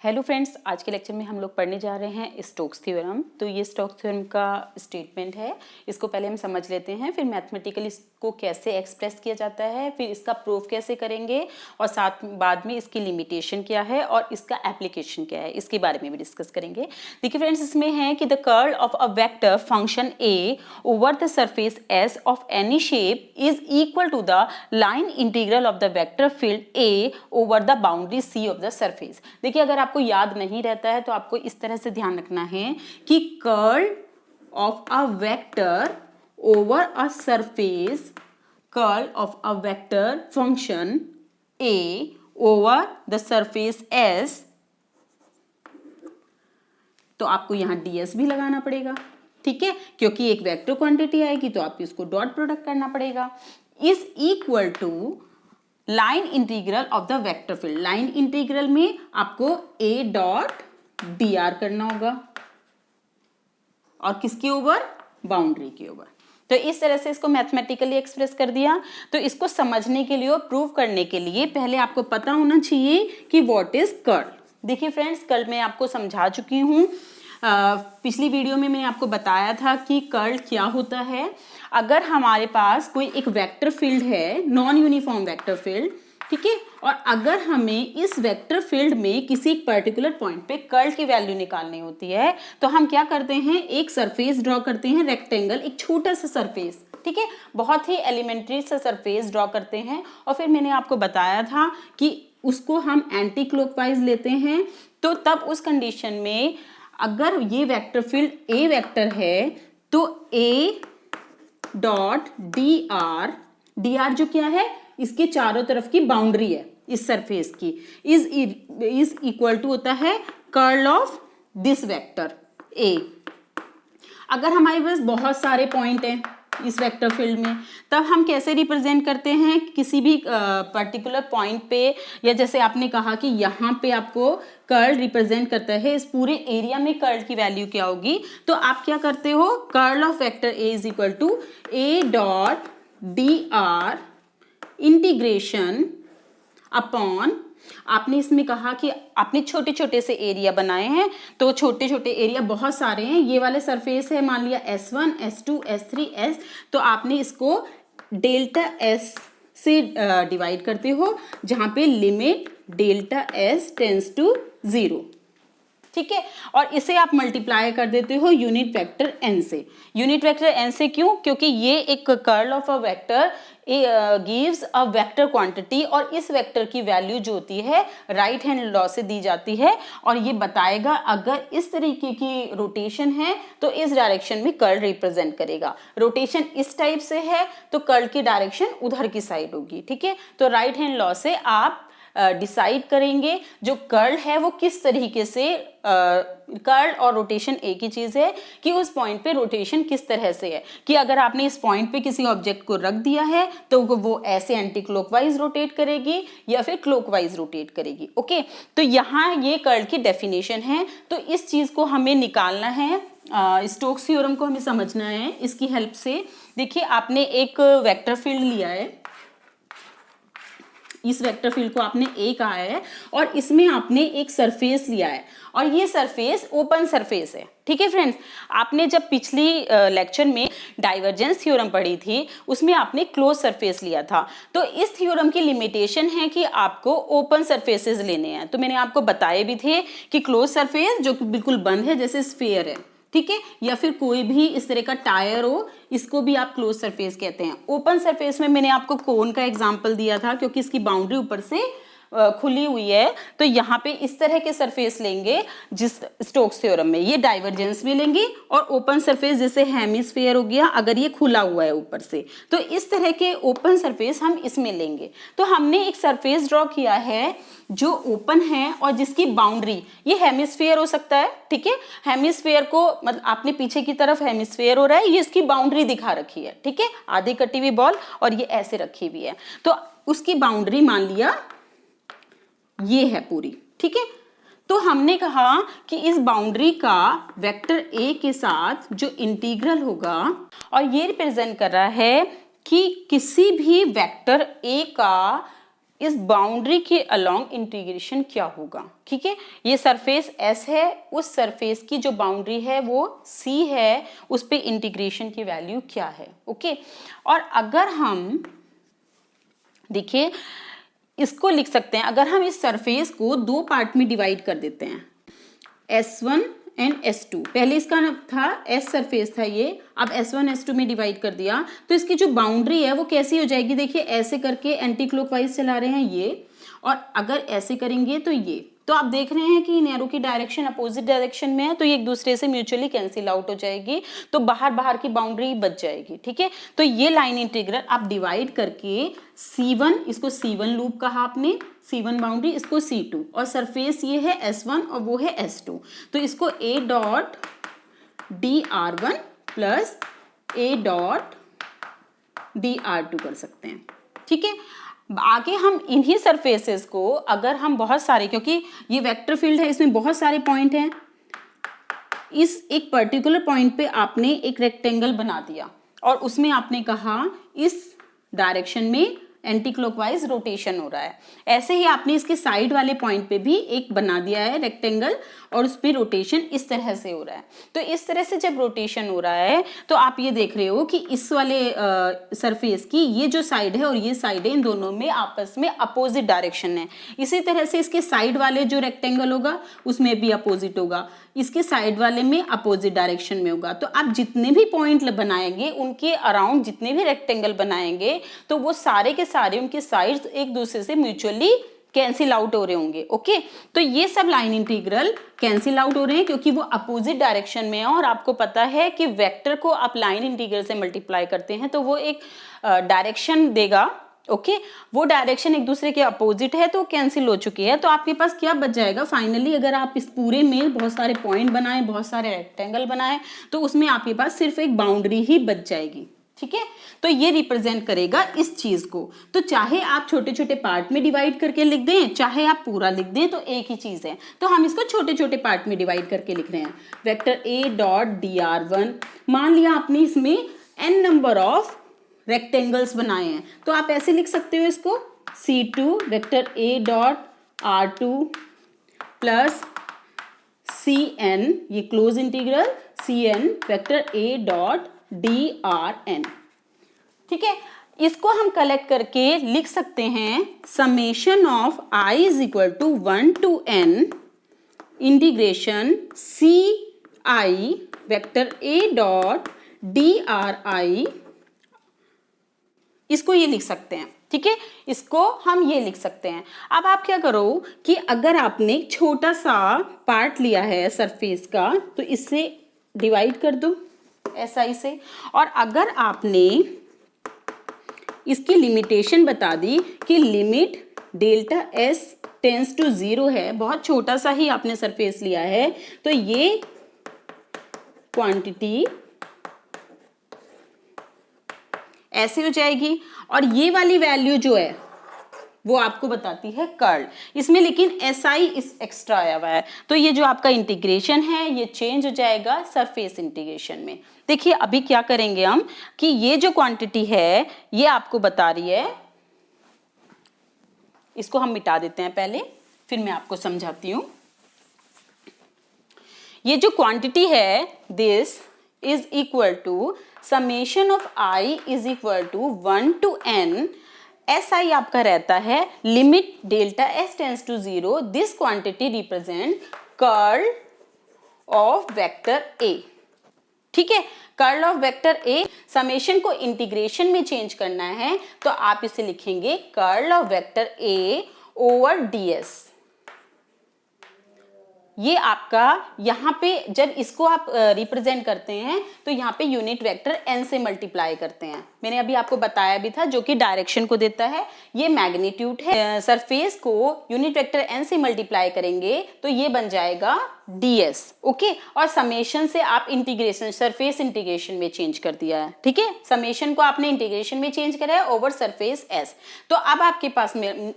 Hello friends, आज के lecture में हम लोग पढ़ने जा रहे हैं स्टोक्स थ्योरम। तो ये स्टोक्स थ्योरम का स्टेटमेंट है, इसको पहले हम समझ लेते हैं, फिर मैथमेटिकली इसको कैसे एक्सप्रेस किया जाता है, फिर इसका प्रूफ कैसे करेंगे और साथ बाद में इसकी लिमिटेशन क्या है और इसका एप्लीकेशन क्या है, इसके बारे में भी डिस्कस करेंगे। देखिए फ्रेंड्स, इसमें है कि the curl of a vector function A over the surface S of any shape is equal to the line integral of the vector field A over the boundary C of the surface. देखिए, अगर आपको याद नहीं रहता है तो आपको इस तरह से ध्यान रखना है कि curl of a vector over a surface, curl of a vector function A over the surface S, तो आपको यहां ds भी लगाना पड़ेगा, ठीक है, क्योंकि एक वेक्टर क्वांटिटी आएगी तो आपको इसको डॉट प्रोडक्ट करना पड़ेगा। Is equal to line integral of the vector field. Line integral में आपको a डॉट dr करना होगा और किसके ओवर, बाउंड्री के ओवर। तो इस तरह से इसको मैथमेटिकली एक्सप्रेस कर दिया। तो इसको समझने के लिए और प्रूव करने के लिए पहले आपको पता होना चाहिए कि व्हाट इज कर्ल। देखिए फ्रेंड्स, कल मैं आपको समझा चुकी हूँ, पिछली वीडियो में मैंने आपको बताया था कि कर्ल क्या होता है। अगर हमारे पास कोई एक वेक्टर फील्ड है, नॉन यूनिफॉर्म वेक्टर फील्ड, ठीक है, और अगर हमें इस वेक्टर फील्ड में किसी पर्टिकुलर पॉइंट पे कर्ल की वैल्यू निकालनी होती है तो हम क्या करते हैं, एक सरफेस ड्रॉ करते हैं, रेक्टेंगल, एक छोटा सा सरफेस, ठीक है, बहुत ही एलिमेंट्री सा सरफेस ड्रॉ करते हैं। और फिर मैंने आपको बताया था कि उसको हम एंटी क्लॉकवाइज लेते हैं। तो तब उस कंडीशन में अगर ये वेक्टर फील्ड ए वेक्टर है तो ए डॉट डी आर जो क्या है, इसके चारों तरफ की बाउंड्री है इस सरफेस की, इज इक्वल टू होता है curl of this vector A. अगर हमारे पास बहुत सारे पॉइंट हैं इस वेक्टर फील्ड में, तब हम कैसे रिप्रेजेंट करते हैं, किसी भी पर्टिकुलर पॉइंट पे, या जैसे आपने कहा कि यहाँ पे आपको कर्ल रिप्रेजेंट करता है, इस पूरे एरिया में कर्ल की वैल्यू क्या होगी, तो आप क्या करते हो, curl of vector A is equal to A dot D R integration upon, आपने इसमें कहा कि आपने छोटे छोटे से एरिया बनाए हैं, तो छोटे छोटे एरिया बहुत सारे हैं, ये वाले सरफेस है मान लिया S1, S2, S3, S, तो आपने इसको डेल्टा S से डिवाइड करते हो, जहां पे limit delta S tends to 0, ठीक है, और इसे आप मल्टीप्लाई कर देते हो यूनिट वेक्टर n से। यूनिट वेक्टर n से क्यों, क्योंकि ये एक curl of a vector gives a vector quantity, और इस वेक्टर की वैल्यू जो होती है राइट हैंड लॉ से दी जाती है, और ये बताएगा अगर इस तरीके की रोटेशन है तो इस डायरेक्शन में कर्ल रिप्रेजेंट करेगा, रोटेशन इस टाइप से है तो कर्ल की डायरेक्शन उधर की साइड होगी, ठीक है। तो राइट हैंड लॉ से आप डिसाइड करेंगे जो कर्ल है वो किस तरीके से, कर्ल और रोटेशन एक ही चीज है कि उस पॉइंट पे रोटेशन किस तरह से है, कि अगर आपने इस पॉइंट पे किसी ऑब्जेक्ट को रख दिया है तो वो ऐसे एंटी क्लॉकवाइज रोटेट करेगी या फिर क्लॉकवाइज रोटेट करेगी। ओके, तो यहाँ ये कर्ल की डेफिनेशन है। तो इस चीज को हमें निकालना है, स्टोक्स थ्योरम को हमें समझना है इसकी हेल्प से। देखिए, आपने एक वेक्टर फील्ड लिया है, इस वेक्टर फील्ड को आपने ए कहा है, और इसमें आपने एक सरफेस लिया है, और ये सरफेस ओपन सरफेस है, ठीक है फ्रेंड्स। आपने जब पिछली लेक्चर में डाइवर्जेंस थ्योरम पढ़ी थी उसमें आपने क्लोज सरफेस लिया था। तो इस थ्योरम की लिमिटेशन है कि आपको ओपन सरफेसेस लेने हैं। तो मैंने आपको बताए भी थे कि क्लोज सरफेस जो बिल्कुल बंद है, जैसे स्फीयर है, ठीक है, या फिर कोई भी इस तरह का टायर हो, इसको भी आप क्लोज सरफेस कहते हैं। ओपन सरफेस में मैंने आपको कोन का एग्जांपल दिया था, क्योंकि इसकी बाउंड्री ऊपर से खुली हुई है, तो यहाँ पे इस तरह के सरफेस लेंगे जिस स्टोक्स थ्योरम में ये डाइवर्जेंस में लेंगे, और ओपन सरफेस जैसे हेमिस्फीयर हो गया अगर ये खुला हुआ है ऊपर से, तो इस तरह के ओपन सरफेस हम इसमें लेंगे। तो हमने एक सरफेस ड्रॉ किया है जो ओपन है और जिसकी बाउंड्री, ये हेमिस्फीयर हो सकता है, ठीक है, हेमिस्फीयर को मतलब आपने पीछे की तरफ हेमिस्फीयर हो रहा है, ये इसकी बाउंड्री दिखा रखी है, ठीक है, आधी कटी हुई बॉल और ये ऐसे रखी हुई है, तो उसकी बाउंड्री मान लिया ये है पूरी, ठीक है। तो हमने कहा कि इस बाउंड्री का वेक्टर ए के साथ जो इंटीग्रल होगा, और ये रिप्रेजेंट कर रहा है कि किसी भी वेक्टर ए का इस बाउंड्री के अलोंग इंटीग्रेशन क्या होगा। ठीक है, ये सरफेस S है, उस सरफेस की जो बाउंड्री है वो C है, उस पे इंटीग्रेशन की वैल्यू क्या है। ओके, और अगर हम देखिए इसको लिख सकते हैं, अगर हम इस सरफेस को दो पार्ट में डिवाइड कर देते हैं, S1 एंड S2, पहले इसका था S सरफेस था ये, अब S1 S2 में डिवाइड कर दिया, तो इसकी जो बाउंड्री है वो कैसी हो जाएगी। देखिए ऐसे करके एंटी क्लॉकवाइज चला रहे हैं ये, और अगर ऐसे करेंगे तो ये, तो आप देख रहे हैं कि इन एरो की डायरेक्शन अपोजिट डायरेक्शन में है, तो ये एक दूसरे से म्यूचुअली कैंसिल आउट हो जाएगी, तो बाहर बाहर की बाउंड्री बच जाएगी। ठीक है, तो ये लाइन इंटीग्रल आप डिवाइड करके C1, इसको C1 लूप कहा आपने, C1 बाउंड्री, इसको C2, और सरफेस ये है S1 और वो है S2, तो इसको A dot dr1 plus A dot dr2 कर सकते हैं। ठीक है, आगे हम इन्हीं सरफेसेस को अगर हम बहुत सारे, क्योंकि ये वेक्टर फील्ड है, इसमें बहुत सारे पॉइंट हैं, इस एक पर्टिकुलर पॉइंट पे आपने एक रेक्टेंगल बना दिया और उसमें आपने कहा इस डायरेक्शन में एंटी क्लॉकवाइज रोटेशन हो रहा है, ऐसे ही आपने इसके साइड वाले पॉइंट पे भी एक बना दिया है रेक्टेंगल और उस पे रोटेशन इस तरह से हो रहा है। तो इस तरह से जब रोटेशन हो रहा है तो आप ये देख रहे हो कि इस वाले सरफेस की ये जो साइड है और ये साइड है, इन दोनों में आपस में अपोजिट डायरेक्शन है। इसी तरह से इसके साइड वाले जो रेक्टेंगल होगा उसमें भी अपोजिट होगा, इसके साइड वाले में अपोजिट डायरेक्शन में होगा। तो आप जितने भी पॉइंट बनाएंगे उनके अराउंड जितने भी रेक्टेंगल बनाएंगे तो वो सारे के सारे उनके साइड्स एक दूसरे से म्यूचुअली कैंसिल आउट हो रहे होंगे। ओके, तो ये सब लाइन इंटीग्रल कैंसिल आउट हो रहे हैं क्योंकि वो अपोजिट डायरेक्शन में है, और आपको पता है कि वेक्टर को आप लाइन इंटीग्रल से मल्टीप्लाई करते हैं तो वो एक डायरेक्शन देगा। ओके, वो डायरेक्शन एक दूसरे के अपोजिट है तो कैंसिल हो चुकी है। तो आपके पास क्या बच जाएगा फाइनली, अगर आप इस पूरे में बहुत सारे पॉइंट बनाए, बहुत सारे रेक्टेंगल बनाए, तो उसमें आपके पास सिर्फ एक बाउंड्री ही बच जाएगी। ठीक है, तो ये रिप्रेजेंट करेगा इस चीज को। तो चाहे आप छोटे छोटे पार्ट में डिवाइड करके लिख दें, चाहे आप पूरा लिख दें, तो एक ही चीज है। तो हम इसको छोटे छोटे पार्ट में डिवाइड करके लिख रहे हैं। वेक्टर A डॉट dr1, मान लिया आपने इसमें n नंबर ऑफ रेक्टेंगल्स बनाए हैं, तो आप ऐसे लिख सकते हो इसको, C2 vector A dot r2 plus Cn, ये close integral Cn vector A dot drn। ठीक है, इसको हम कलेक्ट करके लिख सकते हैं summation of I is equal to 1 to n integration Ci vector A dot dri, इसको ये लिख सकते हैं। ठीक है, इसको हम ये लिख सकते हैं। अब आप क्या करो कि अगर आपने एक छोटा सा पार्ट लिया है सरफेस का तो इससे डिवाइड कर दो SI से, और अगर आपने इसकी लिमिटेशन बता दी कि limit delta S tends to 0 है, बहुत छोटा सा ही आपने सरफेस लिया है, तो ये क्वांटिटी ऐसे हो जाएगी, और ये वाली वैल्यू जो है वो आपको बताती है कर्ल इसमें, लेकिन SI इस एक्स्ट्रा आया हुआ है, तो ये जो आपका इंटीग्रेशन है ये चेंज हो जाएगा सरफेस इंटीग्रेशन में। देखिए अभी क्या करेंगे हम कि ये जो क्वांटिटी है ये आपको बता रही है, इसको हम मिटा देते हैं पहले, फिर मैं आपको समझाती हूँ। ये जो क्वांटिटी है this is equal to summation of I is equal to 1 to n, SI आपका रहता है limit delta S tends to 0, this quantity represent curl of vector A। ठीक है, curl of vector A, summation को integration में change करना है तो आप इसे लिखेंगे curl of vector A over ds। ये आपका यहाँ पे जब इसको आप रिप्रेजेंट करते हैं तो यहाँ पे यूनिट वेक्टर n से मल्टीप्लाई करते हैं, मैंने अभी आपको बताया भी था, जो कि डायरेक्शन को देता है। ये मैग्नीट्यूड है, सरफेस को यूनिट वेक्टर n से मल्टीप्लाई करेंगे तो ये बन जाएगा ds। ओके, और समेशन से आप इंटीग्रेशन सरफेस इंटीग्रेशन में चेंज कर दिया है। ठीक है, समेशन को आपने इंटीग्रेशन में चेंज करा है ओवर सरफेस s। तो अब आपके पास में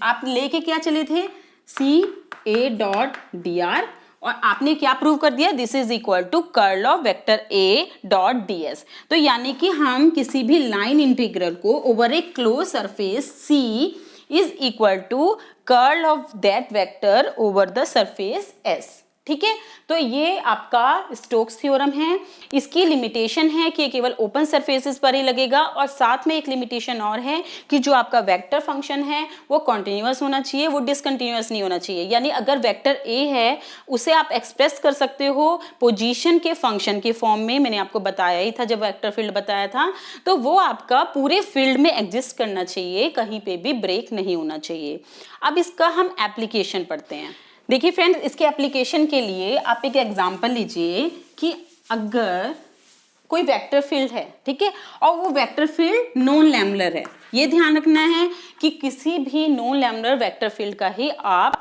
आप लेके क्या चले थे CA डॉट dr, और आपने क्या प्रूव कर दिया, this is equal to curl of vector A dot ds। तो यानी कि हम किसी भी लाइन इंटीग्रल को over a close surface C is equal to curl of that vector over the surface S। ठीक है, तो ये आपका स्टोक्स थ्योरम है। इसकी लिमिटेशन है कि केवल ओपन सरफेसेस पर ही लगेगा, और साथ में एक लिमिटेशन और है कि जो आपका वेक्टर फंक्शन है वो कॉन्टिन्यूअस होना चाहिए, वो डिसकंटिन्यूअस नहीं होना चाहिए। यानी अगर वेक्टर ए है उसे आप एक्सप्रेस कर सकते हो पोजीशन के फंक्शन के फॉर्म में, मैंने आपको बताया ही था जब वेक्टर फील्ड बताया था, तो वो आपका पूरे फील्ड में एग्जिस्ट करना चाहिए, कहीं पे भी ब्रेक नहीं होना चाहिए। अब इसका हम एप्लीकेशन पढ़ते हैं। देखिए फ्रेंड्स, इसके एप्लीकेशन के लिए आप एक एग्जांपल लीजिए कि अगर कोई वेक्टर फील्ड है, ठीक है, और वो वेक्टर फील्ड नॉन लैम्बडर है। ये ध्यान रखना है कि किसी भी नॉन लैम्बडर वेक्टर फील्ड का ही आप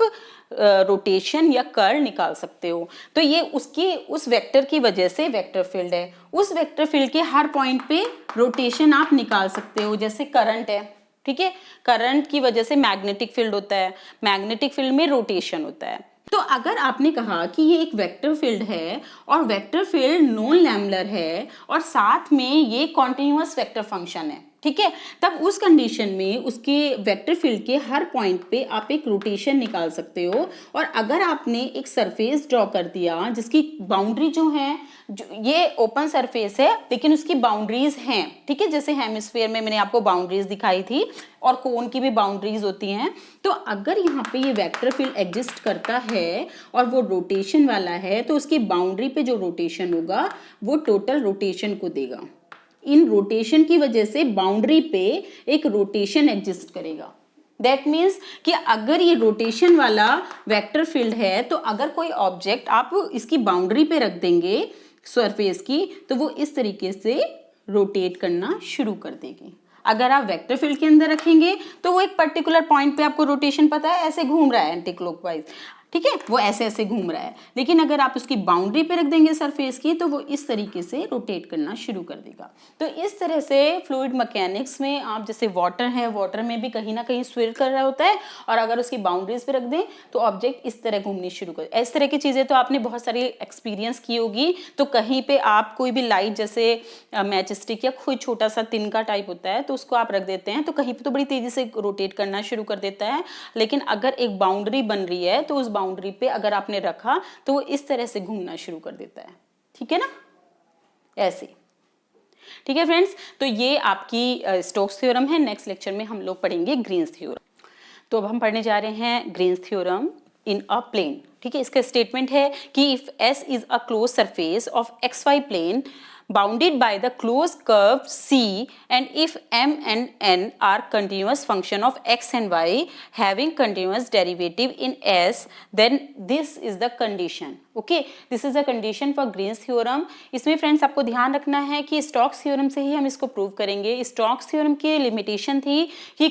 रोटेशन या कर्ल निकाल सकते हो। तो ये उसकी उस वेक्टर की वजह से वेक्टर फील्ड है। उस वेक्टर फील्ड के हर पॉइंट पे रोटेशन आप निकाल सकते हो। जैसे करंट है, ठीक है, करंट की वजह से मैग्नेटिक फील्ड होता है, मैग्नेटिक फील्ड में रोटेशन होता है। तो अगर आपने कहा कि ये एक वेक्टर फील्ड है और वेक्टर फील्ड नॉन लैम्बडर है और साथ में ये कॉन्टिन्यूअस वेक्टर फंक्शन है, ठीक है, तब उस कंडीशन में उसके वेक्टर फील्ड के हर पॉइंट पे आप एक रोटेशन निकाल सकते हो। और अगर आपने एक सरफेस ड्रॉ कर दिया जिसकी बाउंड्री जो है, जो ये ओपन सरफेस है लेकिन उसकी बाउंड्रीज हैं, ठीक है, जैसे हेमिस्फीयर में मैंने आपको बाउंड्रीज दिखाई थी और कोन की भी बाउंड्रीज होती हैं। तो अगर यहाँ पे ये वेक्टर फील्ड एग्जिस्ट करता है और वो रोटेशन वाला है, तो उसकी बाउंड्री पे जो रोटेशन होगा वो टोटल रोटेशन को देगा। इन रोटेशन की वजह से बाउंड्री पे एक रोटेशन एग्जिस्ट करेगा। दैट मीन्स कि अगर ये रोटेशन वाला वेक्टर फील्ड है, तो अगर कोई ऑब्जेक्ट आप इसकी बाउंड्री पे रख देंगे सरफेस की, तो वो इस तरीके से रोटेट करना शुरू कर देगी। अगर आप वेक्टर फील्ड के अंदर रखेंगे तो वो एक पर्टिकुलर पॉइंट पे आपको रोटेशन पता है ऐसे घूम रहा है एंटी क्लॉकवाइज, ठीक है, वो ऐसे ऐसे घूम रहा है। लेकिन अगर आप उसकी बाउंड्री पे रख देंगे सरफेस की, तो वो इस तरीके से रोटेट करना शुरू कर देगा। तो इस तरह से फ्लूइड मैकेनिक्स में आप जैसे वाटर है, वाटर में भी कहीं ना कहीं स्विर कर रहा होता है, और अगर उसकी बाउंड्रीज पे रख दें तो ऑब्जेक्ट इस तरह घूमनी शुरू कर। इस तरह की चीजें तो आपने बहुत सारी एक्सपीरियंस की होगी। तो कहीं पे आप कोई भी लाइट जैसे मैच स्टिक या कोई छोटा सा तिनका टाइप होता है, तो उसको आप रख देते हैं तो कहीं पे तो बड़ी तेजी से रोटेट करना शुरू कर देता है। लेकिन अगर एक बाउंड्री बन रही है तो उस बाउंड्री पे अगर आपने रखा तो वो इस तरह से घूमना शुरू कर देता है, ठीक है ना, ऐसे। ठीक है फ्रेंड्स, तो ये आपकी स्टोक्स थ्योरम है। नेक्स्ट लेक्चर में हम लोग पढ़ेंगे ग्रीन्स थ्योरम। तो अब हम पढ़ने जा रहे हैं Green's theorem in a plane. ठीक है, इसका स्टेटमेंट है कि if S is a close surface of XY plane bounded by the closed curve C, and if M and N are continuous function of X and Y having continuous derivative in S, then this is the condition. Okay, this is the condition for Green's theorem. इसमें friends आपको ध्यान रखना है कि Stokes theorem से ही हम इसको prove करेंगे। स्टोक्स थ्योरम की लिमिटेशन थी कि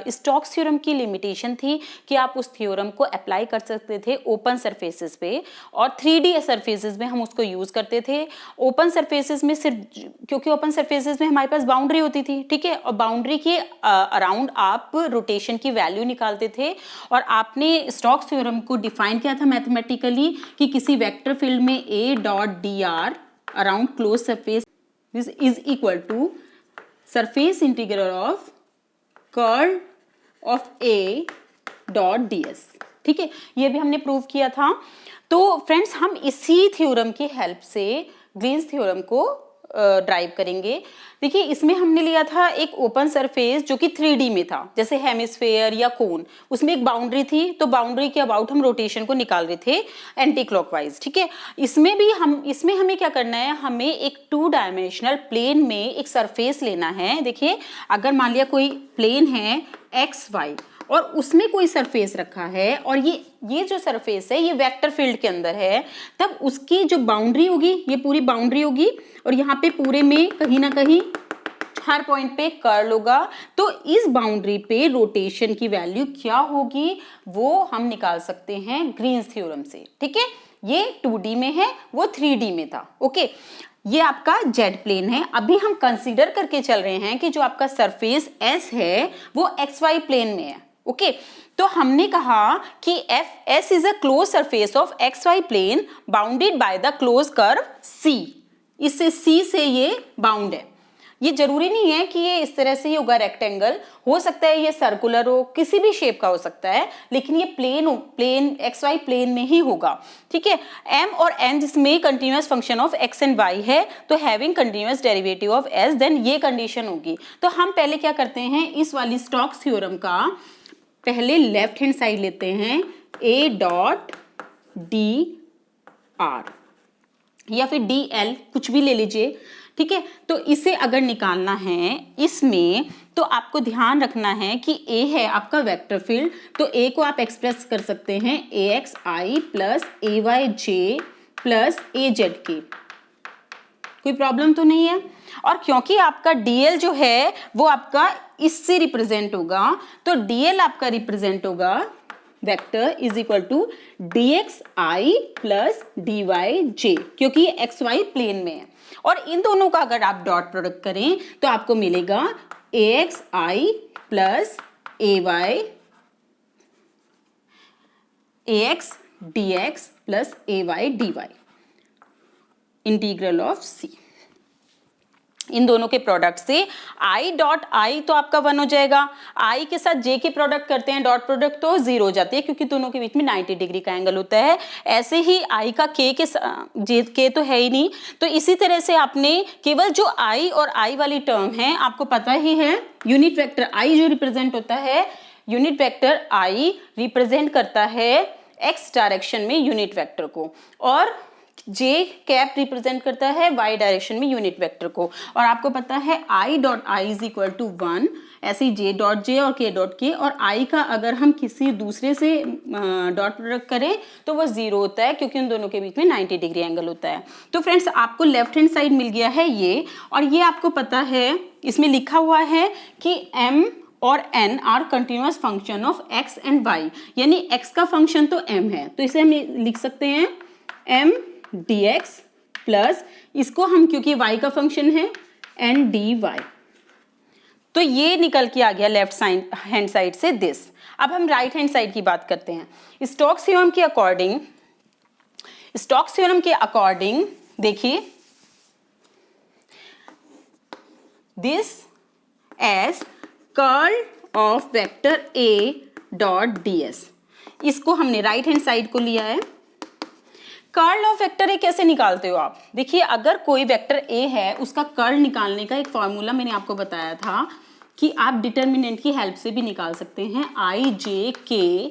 स्टोक्स थ्योरम की लिमिटेशन थी कि आप उस थ्योरम को अप्लाई कर सकते थे ओपन सरफेसेस पे, और 3D सरफेसेस में हम उसको यूज करते थे। ओपन सरफेसेस में सिर्फ क्योंकि ओपन सरफेसेस में हमारे पास बाउंड्री होती थी, ठीक है, और बाउंड्री के अराउंड आप रोटेशन की वैल्यू निकालते थे। और आपने स्टोक्स थ्योरम को डिफाइन किया था मैथमेटिकली कि किसी वेक्टर फील्ड में A.dr around close surface is equal to surface integral of curl of A.ds। ठीक है, ये भी हमने प्रूव किया था। तो फ्रेंड्स, हम इसी थ्योरम की हेल्प से ग्रीन्स थ्योरम को ड्राइव करेंगे। देखिए, इसमें हमने लिया था एक ओपन सरफेस जो कि 3D में था, जैसे हेमिस्फेयर या कोन, उसमें एक बाउंड्री थी, तो बाउंड्री के अबाउट हम रोटेशन को निकाल रहे थे एंटी क्लॉकवाइज। ठीक है, इसमें हमें क्या करना है, हमें एक 2 डायमेंशनल प्लेन में एक सरफेस लेना है। देखिए, अगर मान लिया कोई प्लेन है XY और उसमें कोई सरफेस रखा है, और ये जो सरफेस है ये वेक्टर फील्ड के अंदर है, तब उसकी जो बाउंड्री होगी ये पूरी बाउंड्री होगी, और यहाँ पे पूरे में कहीं ना कहीं हर पॉइंट पे कर्ल होगा। तो इस बाउंड्री पे रोटेशन की वैल्यू क्या होगी वो हम निकाल सकते हैं ग्रीन्स थ्योरम से। ठीक है, ये 2D में है, वो 3D में था। ओके, ये आपका जेड प्लेन है। अभी हम कंसीडर करके चल रहे हैं कि जो आपका सरफेस S है वो XY प्लेन में है। ओके, तो हमने कहा कि S is a close surface of XY plane bounded by the close curve C। इससे C से ये बाउंड है। ये जरूरी नहीं है कि ये इस तरह से ही होगा रेक्टेंगल, हो सकता है ये सर्कुलर हो, किसी भी शेप का हो सकता है, लेकिन ये प्लेन एक्स वाई प्लेन में ही होगा। ठीक है, m और n जिसमें continuous function of x and y है, तो having continuous derivative of s, then ये कंडीशन होगी। तो हम पहले क्या करते हैं, इस वाली स्टोक्स थ्योरम का पहले लेफ्ट हैंड साइड लेते हैं, a डॉट डी आर या फिर डी एल, कुछ भी ले लीजिए। ठीक है, तो इसे अगर निकालना है इसमें, तो आपको ध्यान रखना है कि a है आपका वेक्टर फील्ड, तो a को आप एक्सप्रेस कर सकते हैं axi plus ayj plus az k। कोई प्रॉब्लम तो नहीं है। और क्योंकि आपका dl जो है वो आपका इससे रिप्रेजेंट होगा, तो dl आपका रिप्रेजेंट होगा vector is equal to dxi plus dyj, क्योंकि ये xy प्लेन में है। और इन दोनों का अगर आप डॉट प्रोडक्ट करें तो आपको मिलेगा axi plus ax dx plus ay dy integral of c। इन दोनों के प्रोडक्ट से i डॉट i तो आपका 1 हो जाएगा, i के साथ j के प्रोडक्ट करते हैं डॉट प्रोडक्ट तो 0 हो जाती है, क्योंकि दोनों के बीच में 90 डिग्री का एंगल होता है। ऐसे ही i का k के j k तो है ही नहीं, तो इसी तरह से आपने केवल जो i और i वाली टर्म है, आपको पता ही है यूनिट वेक्टर i जो रिप्रेजेंट होता है, यूनिट वेक्टर i रिप्रेजेंट करता है x डायरेक्शन में यूनिट वेक्टर को, और j कैप रिप्रेजेंट करता है y डायरेक्शन में यूनिट वेक्टर को। और आपको पता है i dot i is equal to 1, ऐसे ही j डॉट j और k डॉट k, और i का अगर हम किसी दूसरे से डॉट प्रोडक्ट करें तो वो 0 होता है, क्योंकि उन दोनों के बीच में 90 डिग्री एंगल होता है। तो फ्रेंड्स आपको लेफ्ट हैंड साइड मिल गया है ये, और ये आपको पता है इसमें लिखा हुआ है कि m और n are continuous function of x and y, यानी x का फंक्शन तो m है, तो इसे हम लिख सकते हैं m dx प्लस इसको हम क्योंकि y का फंक्शन है n dy, तो ये निकल के आ गया लेफ्ट हैंड साइड से दिस। अब हम राइट हैंड साइड की बात करते हैं। स्टोक्स थ्योरम के अकॉर्डिंग देखिए, this as curl of vector a dot ds, इसको हमने राइट हैंड साइड को लिया है। कर्ल ऑफ वेक्टर ए कैसे निकालते हो आप, देखिए अगर कोई वेक्टर ए है उसका कर्ल निकालने का एक फॉर्मूला मैंने आपको बताया था कि आप डिटर्मिनेंट की हेल्प से भी निकाल सकते हैं, i j k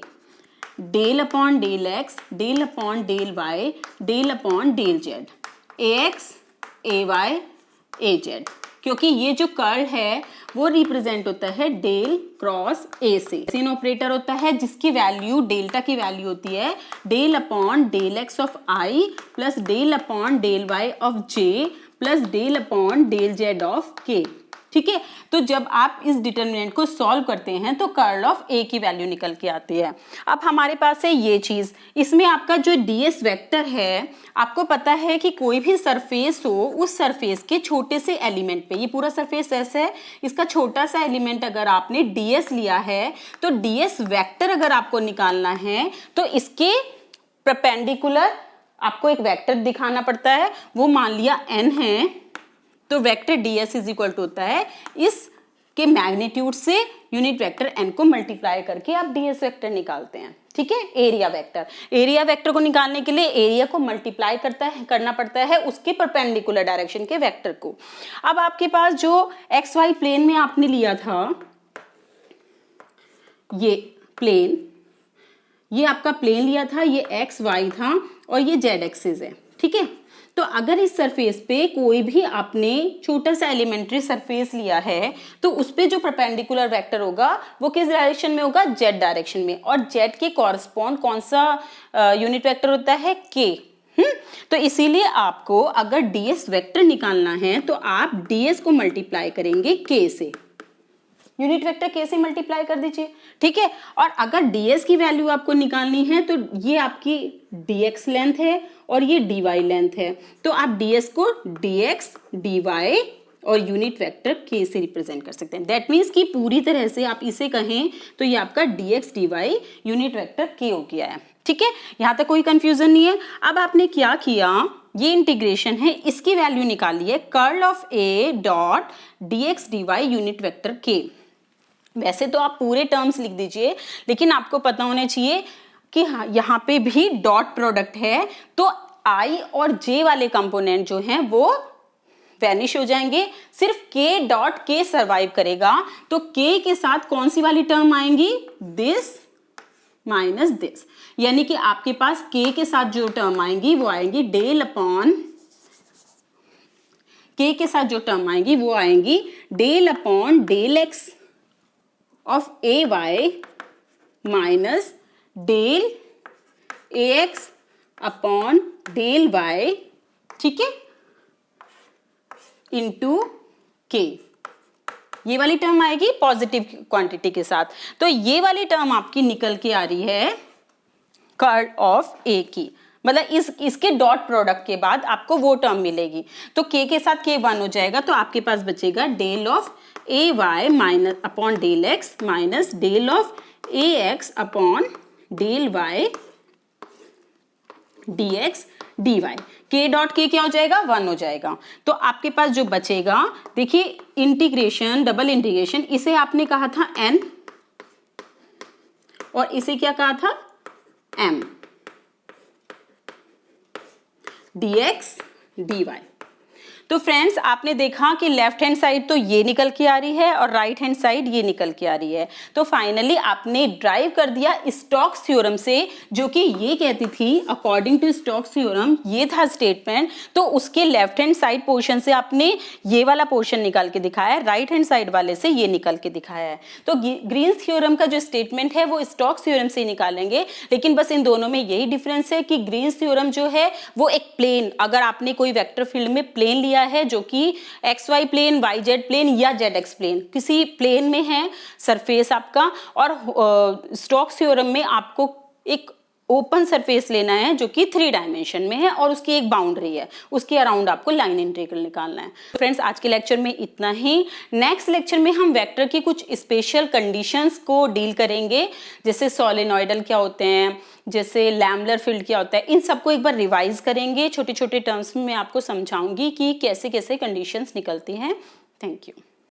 del upon del x del upon del y del upon del z, a x a y a z, क्योंकि ये जो कर्ल है वो रिप्रेजेंट होता है डेल क्रॉस ए से। सिन ऑपरेटर होता है जिसकी वैल्यू डेल्टा की वैल्यू होती है del upon del X of I plus del upon del Y of J plus del upon del Z of K. ठीक है, तो जब आप इस डिटर्मिनेंट को सॉल्व करते हैं तो कर्ल ऑफ ए की वैल्यू निकल के आती है। अब हमारे पास है ये चीज, इसमें आपका जो ds वेक्टर है, आपको पता है कि कोई भी सरफेस हो उस सरफेस के छोटे से एलिमेंट पे, ये पूरा सरफेस ऐसे है, इसका छोटा सा एलिमेंट अगर आपने ds लिया है तो ds वेक्टर अगर आपको निकालना है तो इसके परपेंडिकुलर आपको एक वेक्टर दिखाना पड़ता है, वो मान लिया n है, तो vector ds is equal to होता है इसके मैग्नीट्यूड से यूनिट वेक्टर n को मल्टीप्लाई करके आप ds वेक्टर निकालते हैं। ठीक है, एरिया वेक्टर को निकालने के लिए एरिया को मल्टीप्लाई करना पड़ता है उसके परपेंडिकुलर डायरेक्शन के वेक्टर को। अब आपके पास जो एक्स वाई प्लेन में आपने लिया था ये प्लेन, ये आपका प्लेन लिया था, ये एक्स वाई था और ये जेड एक्सिस है। ठीक है, तो अगर इस सरफेस पे कोई भी आपने छोटा सा एलिमेंट्री सरफेस लिया है तो उस पे जो परपेंडिकुलर वेक्टर होगा वो किस डायरेक्शन में होगा, जेड डायरेक्शन में, और जेड के कॉरस्पॉन्ड कौन सा यूनिट वेक्टर होता है, के। तो इसीलिए आपको अगर ds वेक्टर निकालना है तो आप ds को मल्टीप्लाई करेंगे k से, यूनिट वेक्टर k से मल्टीप्लाई कर दीजिए। ठीक है, और अगर ds की वैल्यू आपको निकालनी है तो ये आपकी dx लेंथ है और ये dy लेंथ है, तो आप ds को dx dy और यूनिट वेक्टर k से रिप्रेजेंट कर सकते हैं। दैट मीन्स कि पूरी तरह से आप इसे कहें तो ये आपका dx dy unit vector k हो गया है। ठीक है, यहाँ तक कोई कंफ्यूजन नहीं है। अब आपने क्या किया, ये इंटीग्रेशन है, इसकी वैल्यू निकालिए curl of A dot dx dy unit vector के। वैसे तो आप पूरे टर्म्स लिख दीजिए, लेकिन आपको पता होना चाहिए कि हाँ यहाँ पे भी डॉट प्रोडक्ट है, तो i और j वाले कंपोनेंट जो हैं वो वैनिश हो जाएंगे, सिर्फ k डॉट k सर्वाइव करेगा। तो k के साथ कौन सी वाली टर्म आएंगी, दिस माइनस दिस, यानी कि आपके पास k के साथ जो टर्म आएंगी वो आएंगी डेल अपॉन, k के साथ जो टर्म आएंगी वो आएंगी del upon del x of A Y minus del A X upon del Y, ठीक है, इंटू के। ये वाली टर्म आएगी पॉजिटिव क्वांटिटी के साथ। तो ये वाली टर्म आपकी निकल के आ रही है कर्ल ऑफ ए की, मतलब इसके डॉट प्रोडक्ट के बाद आपको वो टर्म मिलेगी। तो k के साथ k 1 हो जाएगा, तो आपके पास बचेगा del of A Y minus upon del X minus del of A X upon del Y D X D Y. K dot K क्या हो जाएगा, 1 हो जाएगा। तो आपके पास जो बचेगा, देखिए इंटीग्रेशन, डबल इंटीग्रेशन, इसे आपने कहा था n और इसे क्या कहा था m, dx dy। तो फ्रेंड्स आपने देखा कि लेफ्ट हैंड साइड तो ये निकल के आ रही है और राइट हैंड साइड ये निकल के आ रही है। तो फाइनली आपने ड्राइव कर दिया स्टोक्स थ्योरम से, जो कि ये कहती थी अकॉर्डिंग टू स्टोक्स थ्योरम, ये था स्टेटमेंट। तो उसके लेफ्ट हैंड साइड पोर्शन से आपने ये वाला पोर्शन निकाल के दिखाया है, राइट हैंड साइड वाले से ये निकल के दिखाया है। तो ग्रीन्स थ्योरम का जो स्टेटमेंट है वो स्टोक्स थ्योरम से निकालेंगे, लेकिन बस इन दोनों में यही डिफरेंस है कि ग्रीन्स थ्योरम जो है वो एक प्लेन, अगर आपने कोई वेक्टर फील्ड में प्लेन लिया है जो कि X Y plane, Y Z plane या जेड एक्स प्लेन, किसी प्लेन में है सरफेस आपका, और स्टोक्स थ्योरम में आपको एक ओपन सरफेस लेना है जो कि 3 डायमेंशन में है और उसकी एक बाउंड्री है, उसके अराउंड आपको लाइन इंटीग्रल निकालना है। फ्रेंड्स आज के लेक्चर में इतना ही। नेक्स्ट लेक्चर में हम वेक्टर की कुछ स्पेशल कंडीशंस को डील करेंगे, जैसे सोलेनॉइडल क्या होते हैं, जैसे लैम्बलर फील्ड क्या होता है, इन सबको एक बार रिवाइज करेंगे। छोटे छोटे टर्म्स में मैं आपको समझाऊंगी कि कैसे कैसे कंडीशंस निकलती हैं। Thank you.